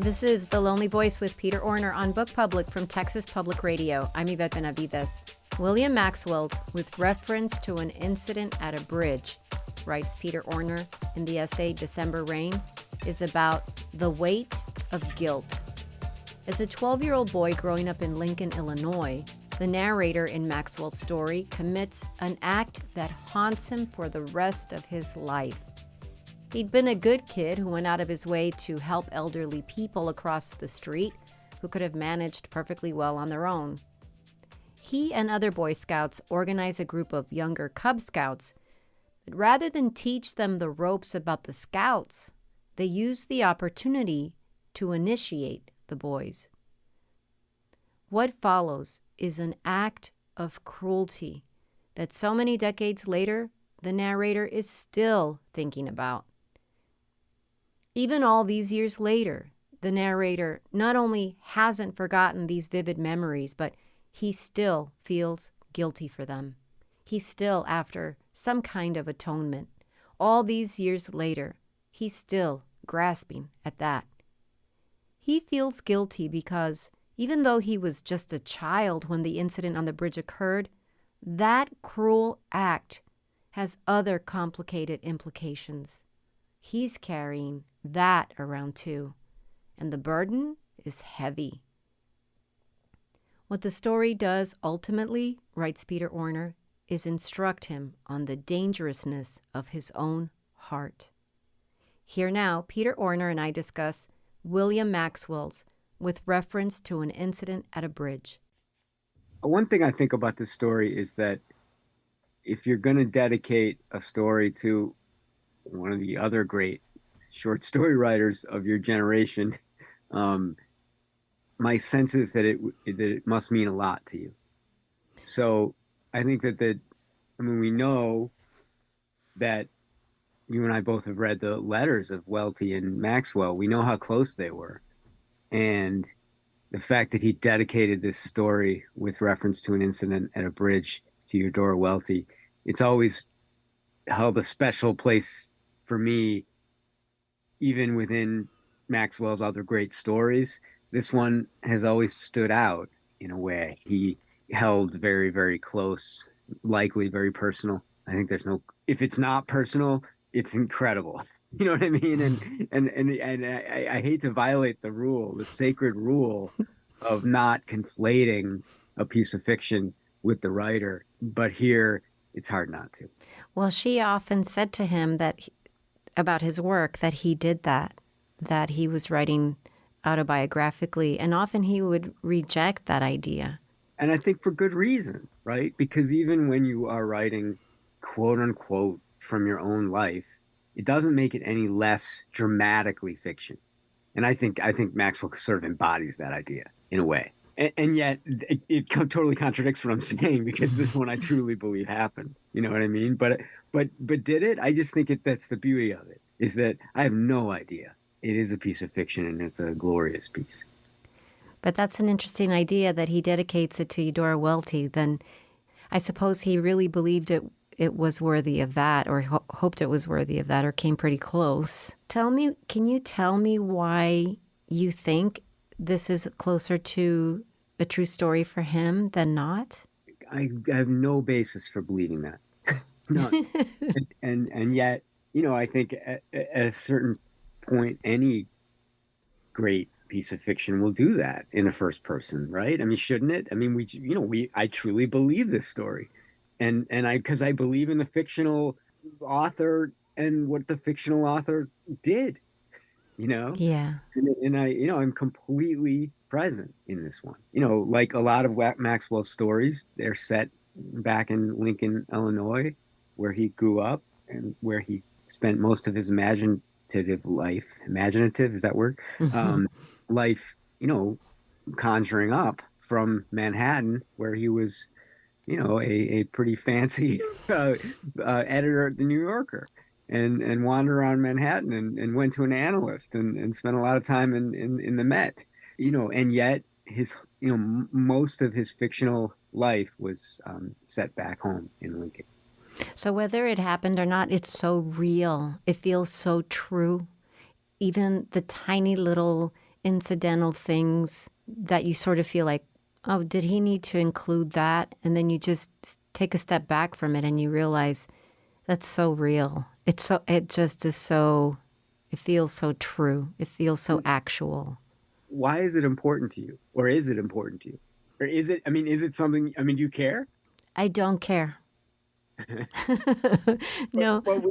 This is The Lonely Voice with Peter Orner on Book Public from Texas Public Radio. I'm Yvette Benavides. William Maxwell's With Reference to an Incident at a Bridge, writes Peter Orner in the essay December Rain, is about the weight of guilt. As a 12-year-old boy growing up in Lincoln, Illinois, the narrator in Maxwell's story commits an act that haunts him for the rest of his life. He'd been a good kid who went out of his way to help elderly people across the street who could have managed perfectly well on their own. He and other Boy Scouts organize a group of younger Cub Scouts, but rather than teach them the ropes about the Scouts, they use the opportunity to initiate the boys. What follows is an act of cruelty that so many decades later, the narrator is still thinking about. Even all these years later, the narrator not only hasn't forgotten these vivid memories, but he still feels guilty for them. He's still after some kind of atonement. All these years later, he's still grasping at that. He feels guilty because even though he was just a child when the incident on the bridge occurred, that cruel act has other complicated implications. He's carrying that around too, and the burden is heavy. What the story does ultimately, writes Peter Orner, is instruct him on the dangerousness of his own heart. Here now, Peter Orner and I discuss William Maxwell's With Reference to an Incident at a Bridge. One thing I think about this story is that if you're going to dedicate a story to one of the other great short story writers of your generation, my sense is that it must mean a lot to you. So I think we know that you and I both have read the letters of Welty and Maxwell. We know how close they were. And the fact that he dedicated this story with reference to an incident at a bridge to Eudora Welty, it's always held a special place for me, even within Maxwell's other great stories. This one has always stood out in a way. He held very, very close, likely very personal. I think if it's not personal, it's incredible. You know what I mean? And I hate to violate the sacred rule of not conflating a piece of fiction with the writer, but here it's hard not to. Well, she often said to him about his work that he did that he was writing autobiographically, and often he would reject that idea. And I think for good reason, right? Because even when you are writing quote unquote from your own life, it doesn't make it any less dramatically fiction. And I think Maxwell sort of embodies that idea in a way. And yet it totally contradicts what I'm saying, because this one I truly believe happened. You know what I mean? But did it? I just think that's the beauty of it, is that I have no idea. It is a piece of fiction, and it's a glorious piece. But that's an interesting idea that he dedicates it to Eudora Welty. Then I suppose he really believed it was worthy of that, or hoped it was worthy of that, or came pretty close. Can you tell me why you think this is closer to a true story for him than not? I have no basis for believing that. None. and yet, I think at a certain point, any great piece of fiction will do that in a first person, right? I mean, shouldn't it? I mean, I truly believe this story. And because I believe in the fictional author and what the fictional author did, Yeah. And I'm completely present in this one. Like a lot of Maxwell's stories, they're set back in Lincoln, Illinois, where he grew up and where he spent most of his imaginative life. Imaginative, is that word? Mm-hmm. Life, conjuring up from Manhattan, where he was, a pretty fancy editor at the New Yorker, and wandered around Manhattan and went to an analyst and spent a lot of time in the Met, and yet his, most of his fictional life was set back home in Lincoln. So whether it happened or not, it's so real. It feels so true. Even the tiny little incidental things that you sort of feel like, oh, did he need to include that? And then you just take a step back from it and you realize that's so real. It just is so, it feels so true. It feels so actual. Why is it important to you? Or is it important to you? Or is it, I mean, is it something, I mean, do you care? I don't care. But, No, but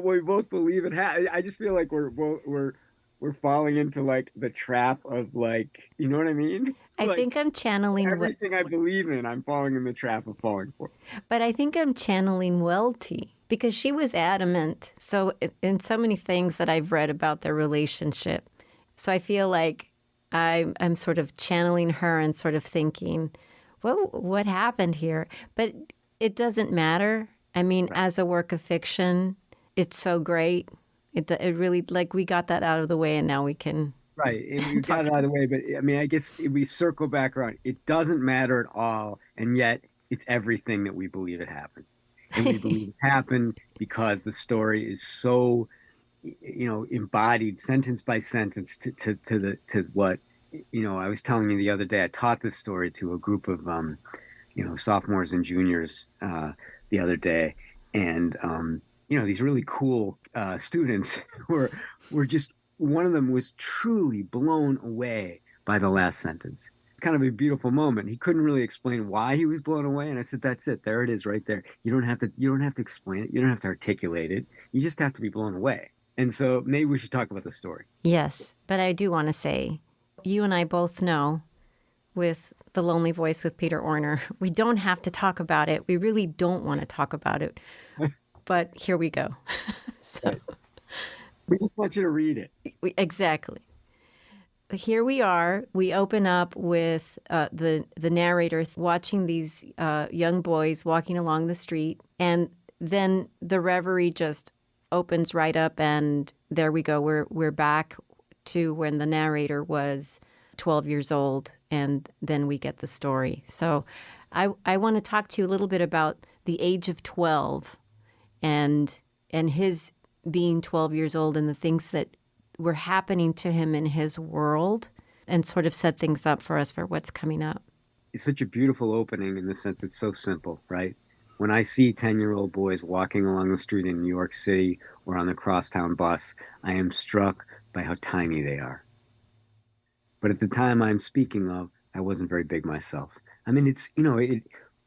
we both believe it. I just feel like we're falling into like the trap of like, you know what I mean? I think Like I'm channeling what, everything I believe in, I'm falling in the trap of falling for. but I think I'm channeling Welty because she was adamant. So in so many things that I've read about their relationship, so I feel like I'm sort of channeling her and sort of thinking, what happened here? But it doesn't matter. I mean, Right. as a work of fiction, it's so great. It really, like, we got that out of the way, and now we can Right. And we got talk. it out of the way, but I mean, I guess if we circle back around, it doesn't matter at all, and yet it's everything that we believe it happened. And we believe it happened because the story is so, embodied sentence by sentence to what, I was telling you the other day. I taught this story to a group of sophomores and juniors the other day, and these really cool students were just, one of them was truly blown away by the last sentence. It's kind of a beautiful moment. He couldn't really explain why he was blown away, and I said, "That's it. There it is, right there. You don't have to explain it. You don't have to articulate it. You just have to be blown away." And so maybe we should talk about the story. Yes, but I do want to say, you and I both know with The Lonely Voice with Peter Orner, we don't have to talk about it. We really don't want to talk about it. But here we go. So Right. We just want you to read it. exactly. Here we are. We open up with the narrator watching these young boys walking along the street, and then the reverie just opens right up, and there we go. We're back to when the narrator was 12 years old, and then we get the story. So I want to talk to you a little bit about the age of 12 and his being 12 years old and the things that were happening to him in his world, and sort of set things up for us for what's coming up. It's such a beautiful opening in the sense it's so simple, right? When I see 10-year-old boys walking along the street in New York City or on the crosstown bus, I am struck by how tiny they are. But at the time I'm speaking of, I wasn't very big myself. I mean,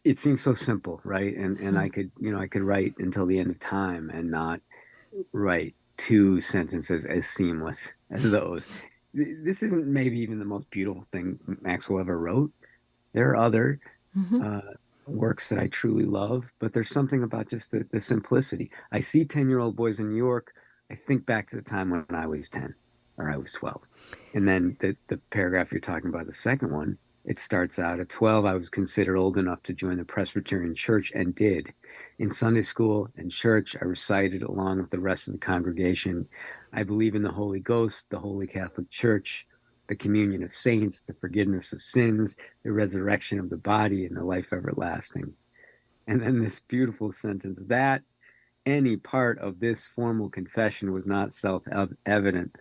it seems so simple, right? And I could write until the end of time and not write two sentences as seamless as those. This isn't maybe even the most beautiful thing Maxwell ever wrote. There are other Hmm. uh, works that I truly love, but there's something about just the simplicity. I see 10-year-old boys in New York. I think back to the time when I was 10 or I was 12. And then the paragraph you're talking about, the second one, it starts out at 12. I was considered old enough to join the Presbyterian Church and did. In Sunday school and church, I recited along with the rest of the congregation, I believe in the Holy Ghost, the Holy Catholic Church, the communion of saints, the forgiveness of sins, the resurrection of the body, and the life everlasting. And then this beautiful sentence, that any part of this formal confession was not self-evident,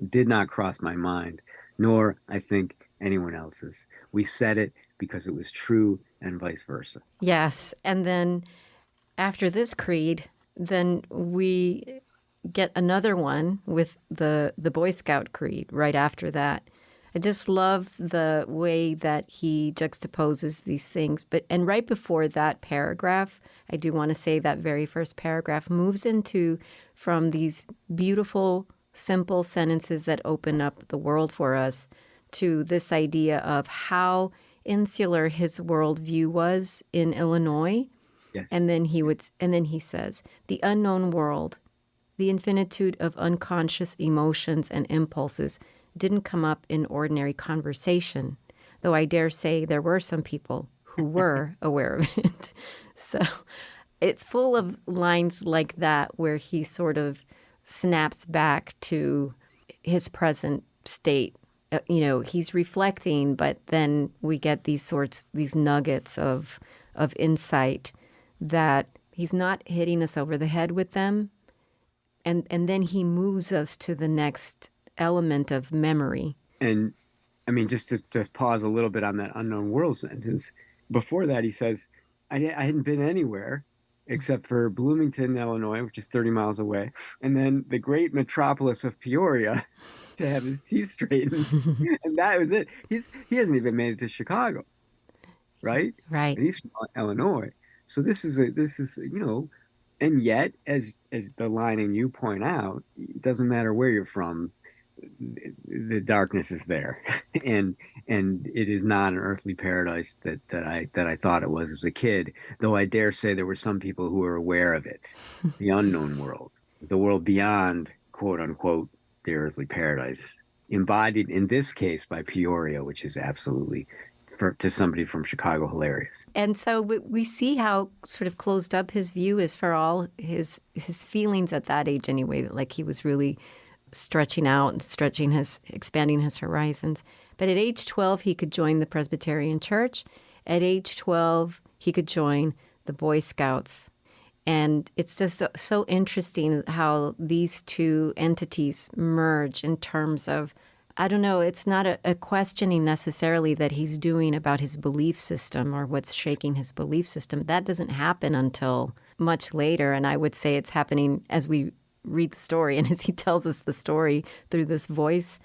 did not cross my mind, nor, I think, anyone else's. We said it because it was true and vice versa. Yes. And then after this creed, then we get another one with the Boy Scout creed right after that. I just love the way that he juxtaposes these things. And right before that paragraph, I do want to say that very first paragraph moves into from these beautiful, simple sentences that open up the world for us to this idea of how insular his worldview was in Illinois. Yes. And then he says, the unknown world, the infinitude of unconscious emotions and impulses didn't come up in ordinary conversation, though I dare say there were some people who were aware of it. So it's full of lines like that where he sort of snaps back to his present state. He's reflecting, but then we get these nuggets of insight that he's not hitting us over the head with them. And then he moves us to the next element of memory. And I mean, just to pause a little bit on that unknown world sentence, before that, he says, I hadn't been anywhere except for Bloomington, Illinois, which is 30 miles away, and then the great metropolis of Peoria to have his teeth straightened. And that was it. He hasn't even made it to Chicago, right? Right. And he's from Illinois. So and yet, as the line and you point out, it doesn't matter where you're from, the darkness is there, and it is not an earthly paradise that I thought it was as a kid. Though I dare say there were some people who were aware of it, the unknown world, the world beyond, quote unquote, the earthly paradise, embodied in this case by Peoria, which is absolutely, to somebody from Chicago, hilarious. And so we see how sort of closed up his view is for all his feelings at that age anyway, like he was really stretching out and expanding his horizons. But at age 12, he could join the Presbyterian Church. At age 12, he could join the Boy Scouts. And it's just so interesting how these two entities merge in terms of, I don't know, it's not a questioning necessarily that he's doing about his belief system or what's shaking his belief system. That doesn't happen until much later. And I would say it's happening as we read the story and as he tells us the story through this voice.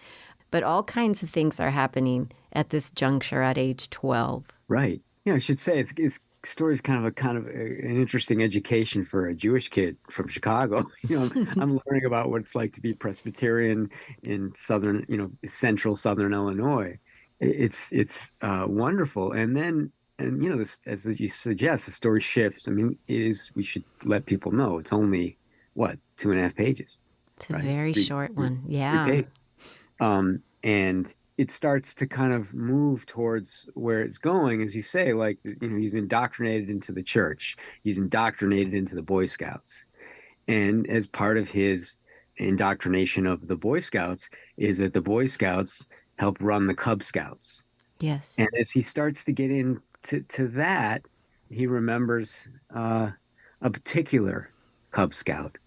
But all kinds of things are happening at this juncture at age 12. Right. I should say it's story is kind of an interesting education for a Jewish kid from Chicago. I'm learning about what it's like to be Presbyterian in central southern Illinois. It's wonderful. And then, this, as you suggest, the story shifts. I mean, we should let people know it's only, 2.5 pages. It's a very short one. Yeah. And it starts to kind of move towards where it's going, as you say, like, he's indoctrinated into the church. He's indoctrinated into the Boy Scouts. And as part of his indoctrination of the Boy Scouts is that the Boy Scouts help run the Cub Scouts. Yes. And as he starts to get into that, he remembers a particular Cub Scout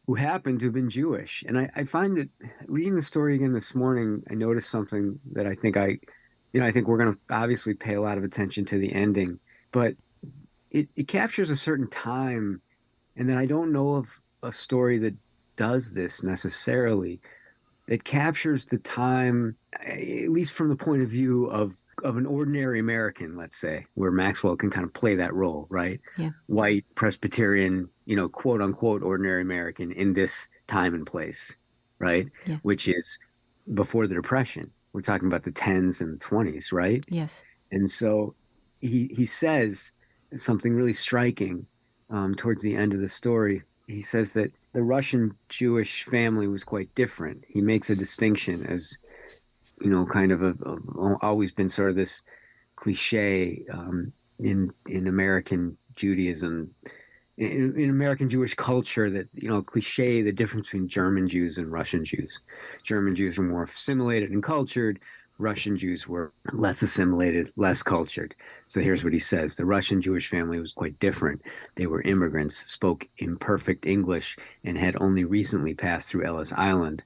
who happened to have been Jewish. And I find that reading the story again this morning, I noticed something that I think I think we're going to obviously pay a lot of attention to the ending, but it captures a certain time. And then I don't know of a story that does this necessarily. It captures the time, at least from the point of view of an ordinary American, let's say, where Maxwell can kind of play that role, right? Yeah. White, Presbyterian, quote unquote, ordinary American in this time and place, right? Yeah. Which is before the Depression. We're talking about the 10s and 20s, right? Yes. And so he says something really striking towards the end of the story. He says that the Russian Jewish family was quite different. He makes a distinction as, kind of always been sort of this cliche in American Judaism, in American Jewish culture, that, cliche, the difference between German Jews and Russian Jews. German Jews were more assimilated and cultured. Russian Jews were less assimilated, less cultured. So here's what he says. The Russian Jewish family was quite different. They were immigrants, spoke imperfect English, and had only recently passed through Ellis Island.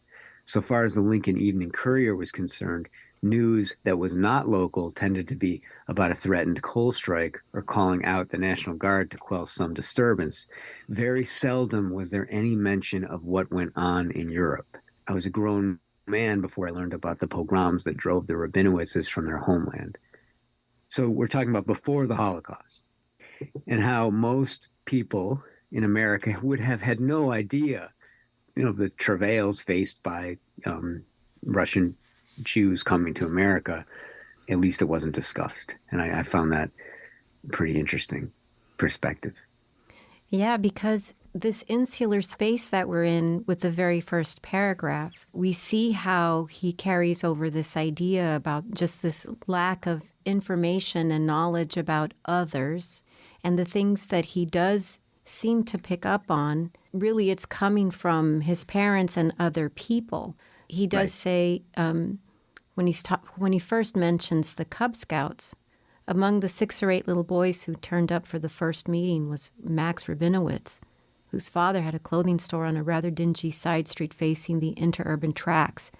So far as the Lincoln Evening Courier was concerned, news that was not local tended to be about a threatened coal strike or calling out the National Guard to quell some disturbance. Very seldom was there any mention of what went on in Europe. I was a grown man before I learned about the pogroms that drove the Rabinowitzes from their homeland. So we're talking about before the Holocaust, and how most people in America would have had no idea, the travails faced by Russian Jews coming to America. At least it wasn't discussed. And I found that pretty interesting perspective. Yeah, because this insular space that we're in with the very first paragraph, we see how he carries over this idea about just this lack of information and knowledge about others, and the things that he does seem to pick up on. Really, it's coming from his parents and other people. He does say, when he first mentions the Cub Scouts, among the 6 or 8 little boys who turned up for the first meeting was Max Rabinowitz, whose father had a clothing store on a rather dingy side street facing the interurban tracks,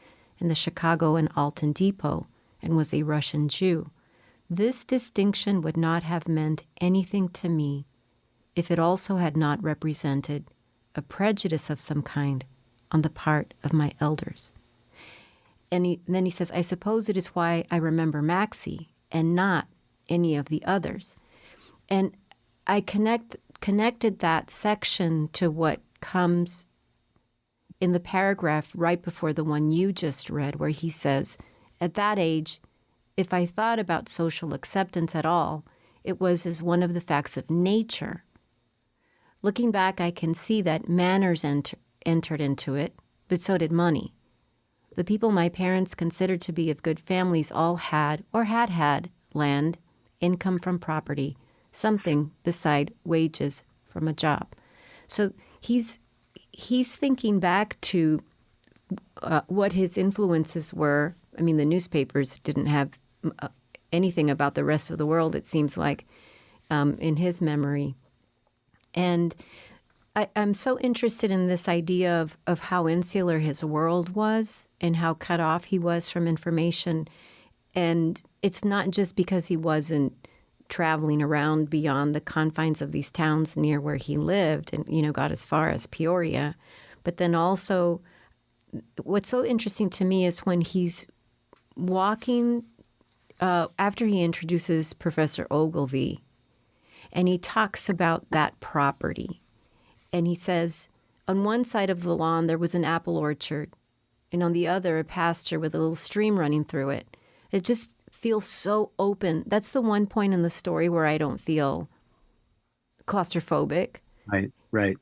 in the Chicago and Alton Depot and was a Russian Jew. This distinction would not have meant anything to me if it also had not represented a prejudice of some kind on the part of my elders. And then he says, I suppose it is why I remember Maxie and not any of the others. And I connected that section to what comes in the paragraph right before the one you just read, where he says, at that age, if I thought about social acceptance at all, it was as one of the facts of nature. Looking back, I can see that manners entered into it, but so did money. The people my parents considered to be of good families all had or had had land, income from property, something beside wages from a job. So he's thinking back to what his influences were. I mean, the newspapers didn't have anything about the rest of the world, it seems like, in his memory. And I'm so interested in this idea of how insular his world was and how cut off he was from information. And it's not just because he wasn't traveling around beyond the confines of these towns near where he lived and, got as far as Peoria. But then also, what's so interesting to me is when he's walking, after he introduces Professor Ogilvy, and he talks about that property. And he says, on one side of the lawn, there was an apple orchard, and on the other, a pasture with a little stream running through it. It just feels so open. That's the one point in the story where I don't feel claustrophobic. Right.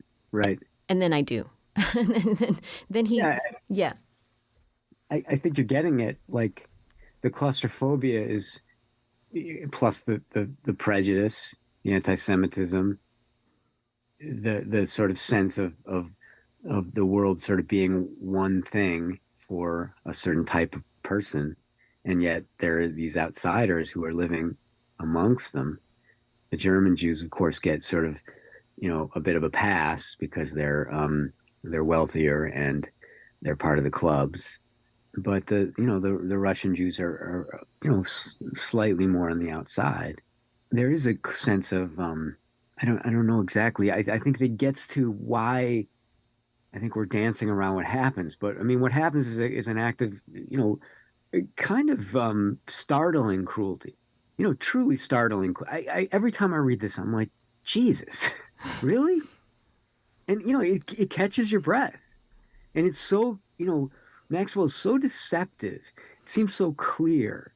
And then I do. And then he, yeah. I think you're getting it. Like, the claustrophobia is, plus the prejudice, the anti-Semitism, the sort of sense of the world sort of being one thing for a certain type of person, and yet there are these outsiders who are living amongst them. The German Jews, of course, get sort of, a bit of a pass because they're wealthier and they're part of the clubs. But the Russian Jews are slightly more on the outside. There is a sense of I don't know exactly. I think that gets to why I think we're dancing around what happens. But I mean, what happens is an act of kind of startling cruelty. Truly startling. I every time I read this, I'm like, Jesus, really? And it catches your breath, and it's so Maxwell is so deceptive. It seems so clear.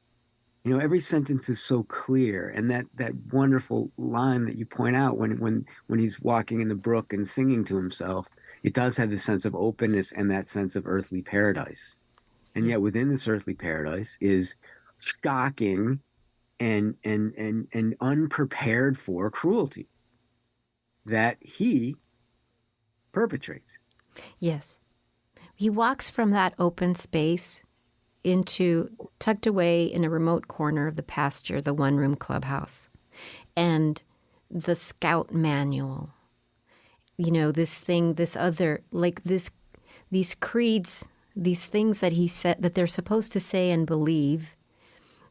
Every sentence is so clear, and that wonderful line that you point out when he's walking in the brook and singing to himself, it does have this sense of openness and that sense of earthly paradise. And yet within this earthly paradise is shocking and unprepared for cruelty that he perpetrates. Yes. He walks from that open space into, tucked away in a remote corner of the pasture, the one-room clubhouse, and the scout manual. This thing, this other, like these creeds, these things that he said that they're supposed to say and believe,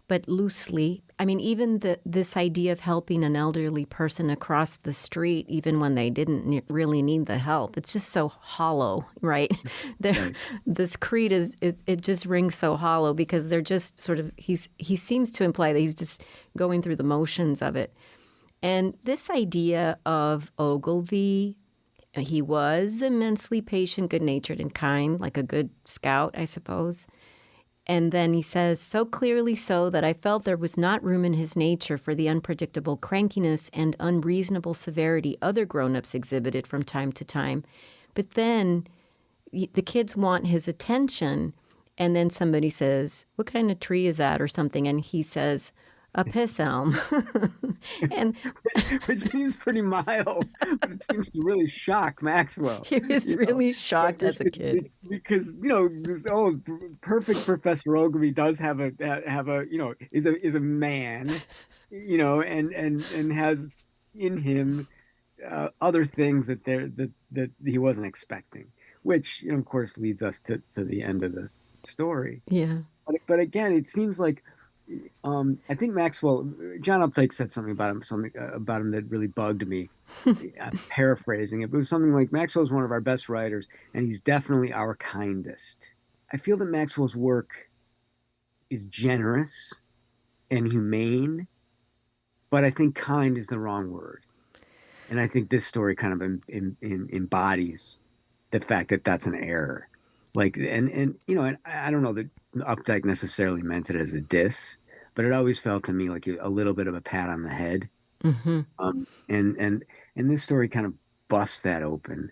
but loosely. I mean, even this idea of helping an elderly person across the street, even when they didn't really need the help, it's just so hollow, right? Right. This creed it just rings so hollow because they're just sort of, he seems to imply that he's just going through the motions of it. And this idea of Ogilvy, he was immensely patient, good-natured, and kind, like a good scout, I suppose. And then he says, so clearly so that I felt there was not room in his nature for the unpredictable crankiness and unreasonable severity other grown-ups exhibited from time to time. But then the kids want his attention, and then somebody says, what kind of tree is that or something? And he says, a piss elm. And which seems pretty mild, but it seems to really shock Maxwell. He was really shocked as a kid because this perfect Professor Ogilvy does have a is a man, and has in him other things that he wasn't expecting, which of course leads us to the end of story. Yeah. But again, it seems like I think Maxwell, John Updike said something about him that really bugged me. I'm paraphrasing it, but it was something like Maxwell's one of our best writers, and he's definitely our kindest. I feel that Maxwell's work is generous and humane, but I think kind is the wrong word. And I think this story kind of embodies the fact that that's an error. Like, and I don't know that Updike necessarily meant it as a diss, but it always felt to me like a little bit of a pat on the head. Hmm. And this story kind of busts that open.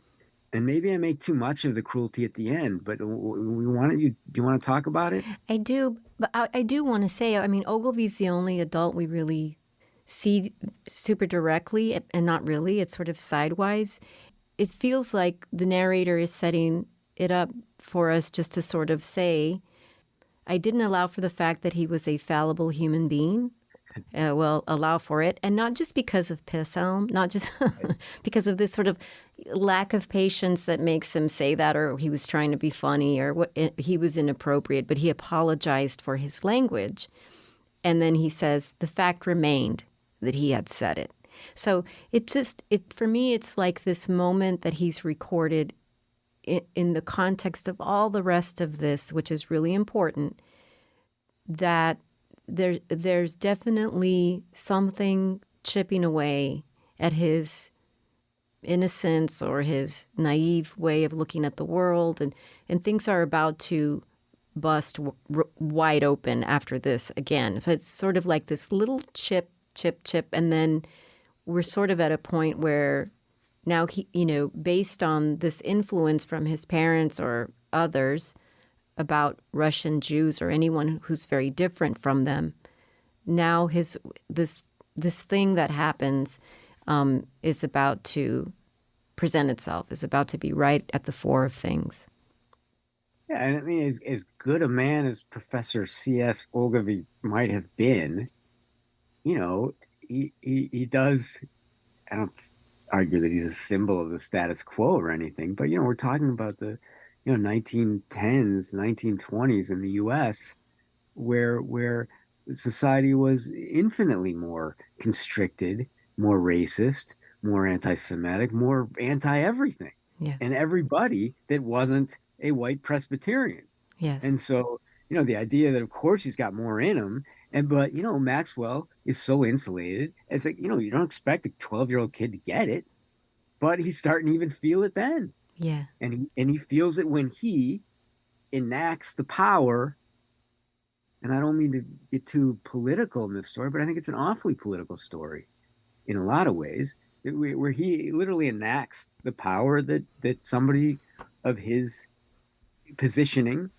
And maybe I make too much of the cruelty at the end, but do you want to talk about it? I do, but I do want to say, I mean, Ogilvy's the only adult we really see super directly, and not really. It's sort of sidewise. It feels like the narrator is setting it up for us just to sort of say, I didn't allow for the fact that he was a fallible human being. Well, allow for it. And not just because of Pisselm, not just because of this sort of lack of patience that makes him say that, or he was trying to be funny, or what he was inappropriate, but he apologized for his language. And then he says, the fact remained that he had said it. So for me, it's like this moment that he's recorded in the context of all the rest of this, which is really important, that there's definitely something chipping away at his innocence or his naive way of looking at the world, and things are about to bust wide open after this again. So it's sort of like this little chip, and then we're sort of at a point where now he, based on this influence from his parents or others about Russian Jews or anyone who's very different from them, now this thing that happens is about to present itself, is about to be right at the fore of things. Yeah, and I mean, as good a man as Professor C.S. Ogilvy might have been, he does. I don't argue that he's a symbol of the status quo or anything, but we're talking about the 1910s, 1920s in the U.S. where society was infinitely more constricted, more racist, more anti-Semitic, more anti-everything, Yeah. and everybody that wasn't a white Presbyterian. And Yes. so, the idea that of course he's got more in him, but Maxwell is so insulated. It's like, you don't expect a 12-year-old kid to get it, but he's starting to even feel it then. Yeah. And he feels it when he enacts the power. And I don't mean to get too political in this story, but I think it's an awfully political story in a lot of ways, where he literally enacts the power that somebody of his positioning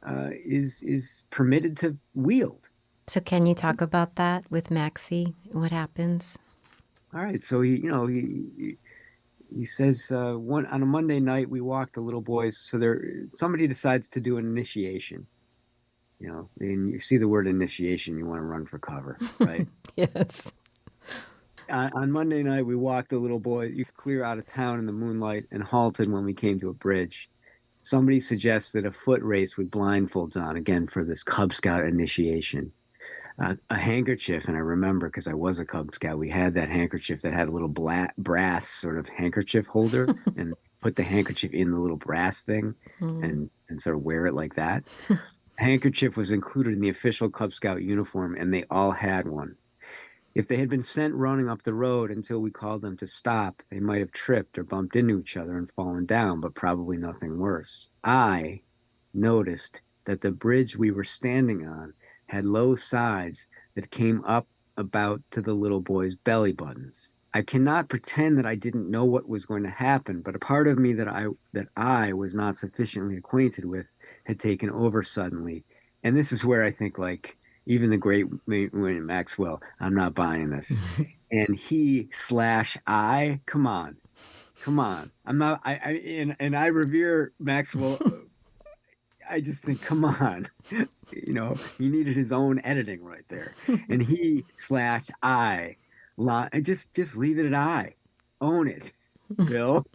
is permitted to wield. So can you talk about that with Maxie? What happens? All right, so he says on a Monday night we walked the little boys. So somebody decides to do an initiation. And you see the word initiation, you want to run for cover, right? Yes. On Monday night we walked the little boys. You could clear out of town in the moonlight and halted when we came to a bridge. Somebody suggested a foot race with blindfolds on, again for this Cub Scout initiation. A handkerchief, and I remember because I was a Cub Scout, we had that handkerchief that had a little brass sort of handkerchief holder, and put the handkerchief in the little brass thing, and sort of wear it like that. Handkerchief was included in the official Cub Scout uniform, and they all had one. If they had been sent running up the road until we called them to stop, they might have tripped or bumped into each other and fallen down, but probably nothing worse. I noticed that the bridge we were standing on had low sides that came up about to the little boys' belly buttons. I cannot pretend that I didn't know what was going to happen, but a part of me that I was not sufficiently acquainted with had taken over suddenly. And this is where I think, like, even the great William Maxwell, I'm not buying this. And I, come on. I'm not, and I revere Maxwell. I just think, come on. He needed his own editing right there. And I, just leave it at I. Own it, Bill.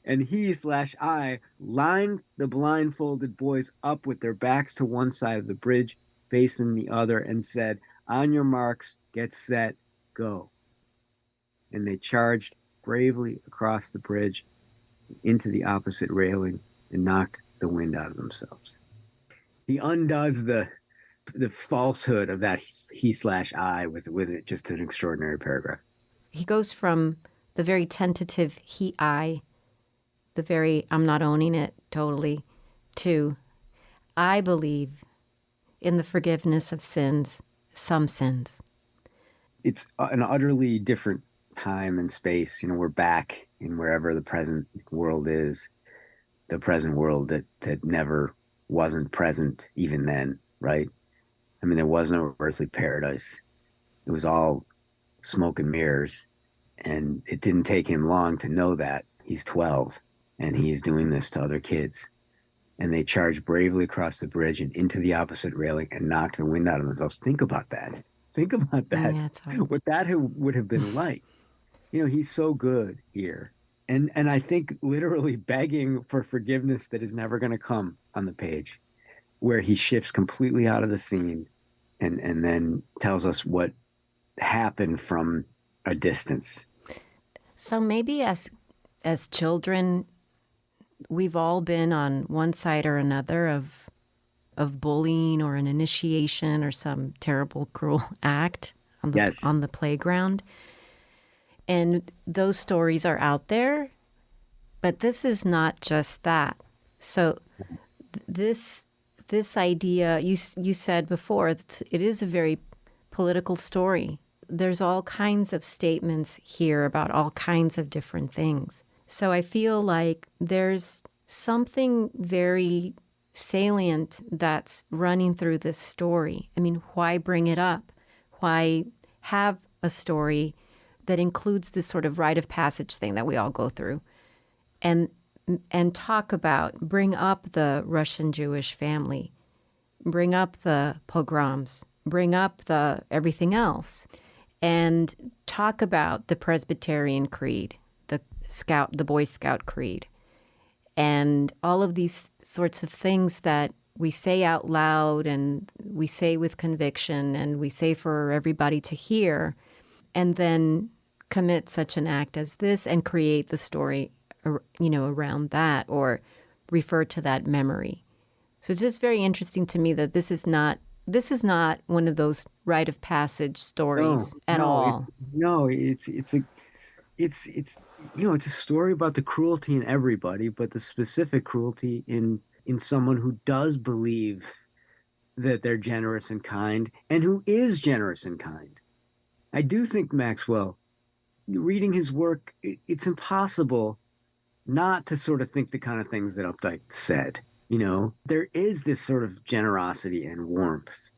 And he slash I lined the blindfolded boys up with their backs to one side of the bridge, facing the other, and said, "On your marks, get set, go." And they charged bravely across the bridge into the opposite railing and knocked the wind out of themselves. He undoes the falsehood of that he slash I with it, just an extraordinary paragraph. He goes from the very tentative I, the very I'm not owning it totally, to I believe in the forgiveness of sins, some sins. It's an utterly different time and space. We're back in wherever the present world is, the present world that never wasn't present even then, right? I mean, there was no earthly paradise. It was all smoke and mirrors. And it didn't take him long to know that. He's 12 and he's doing this to other kids. And they charged bravely across the bridge and into the opposite railing and knocked the wind out of themselves. Think about that. Think about that. Yeah, it's hard. What that would have been like. He's so good here. And I think literally begging for forgiveness that is never going to come on the page, where he shifts completely out of the scene and then tells us what happened from a distance. So maybe as children, we've all been on one side or another of bullying or an initiation or some terrible, cruel act on the playground. And those stories are out there, but this is not just that. So this idea, you said before, it is a very political story. There's all kinds of statements here about all kinds of different things. So I feel like there's something very salient that's running through this story. I mean, why bring it up? Why have a story that includes this sort of rite of passage thing that we all go through, and bring up the Russian Jewish family, bring up the pogroms, bring up the everything else, and talk about the Presbyterian Creed, the Boy Scout Creed, and all of these sorts of things that we say out loud and we say with conviction and we say for everybody to hear, and then commit such an act as this and create the story, around that, or refer to that memory. So it's just very interesting to me that this is not one of those rite of passage stories at all. It's a story about the cruelty in everybody, but the specific cruelty in someone who does believe that they're generous and kind, and who is generous and kind. I do think Maxwell, reading his work, it's impossible not to sort of think the kind of things that Updike said. There is this sort of generosity and warmth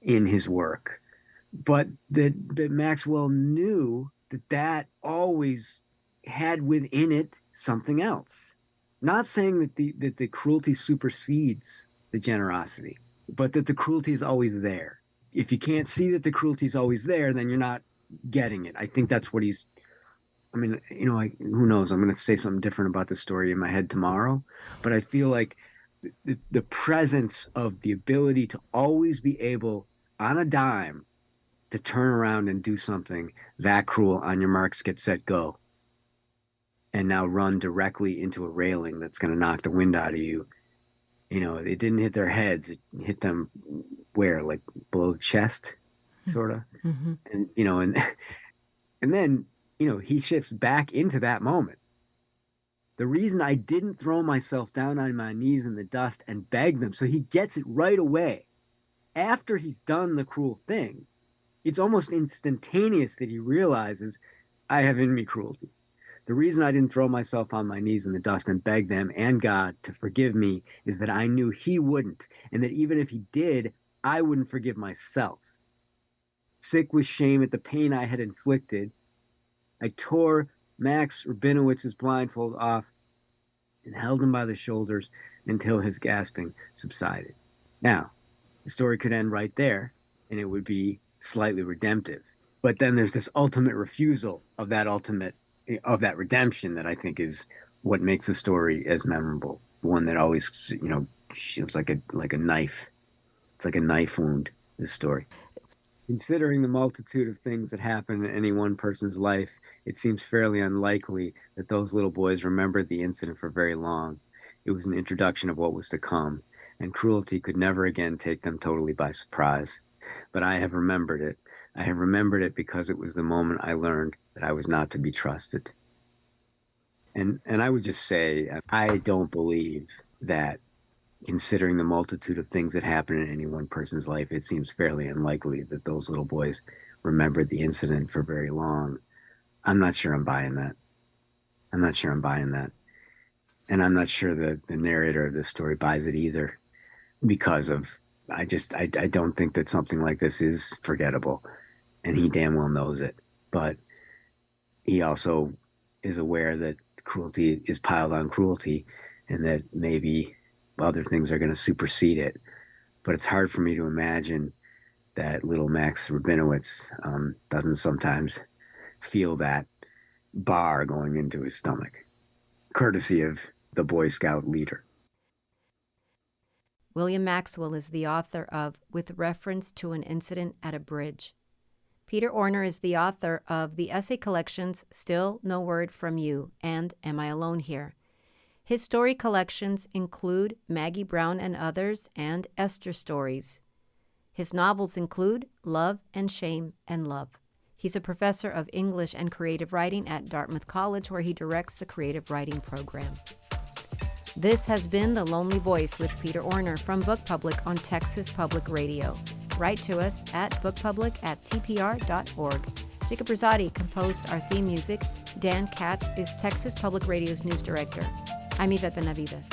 in his work, but that Maxwell knew that always had within it something else. Not saying that the cruelty supersedes the generosity, but that the cruelty is always there. If you can't see that the cruelty is always there, then you're not getting it. I think that's what he's. I mean, who knows? I'm going to say something different about the story in my head tomorrow, but I feel like the presence of the ability to always be able, on a dime, to turn around and do something that cruel. On your marks, get set, go. And now run directly into a railing that's going to knock the wind out of you. It didn't hit their heads. It hit them where? Like below the chest, sort of. Mm-hmm. And then, he shifts back into that moment. The reason I didn't throw myself down on my knees in the dust and beg them. So he gets it right away. After he's done the cruel thing, it's almost instantaneous that he realizes, I have in me cruelty. The reason I didn't throw myself on my knees in the dust and beg them and God to forgive me is that I knew he wouldn't, and that even if he did, I wouldn't forgive myself. Sick with shame at the pain I had inflicted, I tore Max Rabinowitz's blindfold off and held him by the shoulders until his gasping subsided. Now, the story could end right there, and it would be slightly redemptive. But then there's this ultimate refusal of that redemption that I think is what makes the story as memorable. One that always, feels like a knife. It's like a knife wound, this story. Considering the multitude of things that happen in any one person's life, it seems fairly unlikely that those little boys remembered the incident for very long. It was an introduction of what was to come, and cruelty could never again take them totally by surprise. But I have remembered it. I have remembered it because it was the moment I learned that I was not to be trusted. And I would just say, I don't believe that, considering the multitude of things that happen in any one person's life, it seems fairly unlikely that those little boys remembered the incident for very long. I'm not sure I'm buying that. I'm not sure I'm buying that. And I'm not sure that the narrator of this story buys it either, because of, I don't think that something like this is forgettable, and he damn well knows it. But he also is aware that cruelty is piled on cruelty, and that maybe other things are going to supersede it. But it's hard for me to imagine that little Max Rabinowitz doesn't sometimes feel that bar going into his stomach, courtesy of the Boy Scout leader. William Maxwell is the author of With Reference to an Incident at a Bridge. Peter Orner is the author of the essay collections Still No Word from You and Am I Alone Here? His story collections include Maggie Brown and Others and Esther Stories. His novels include Love and Shame and Love. He's a professor of English and creative writing at Dartmouth College, where he directs the creative writing program. This has been The Lonely Voice with Peter Orner from Book Public on Texas Public Radio. Write to us at bookpublic@tpr.org. Jacob Rosati composed our theme music. Dan Katz is Texas Public Radio's news director. I'm Yvette Benavides.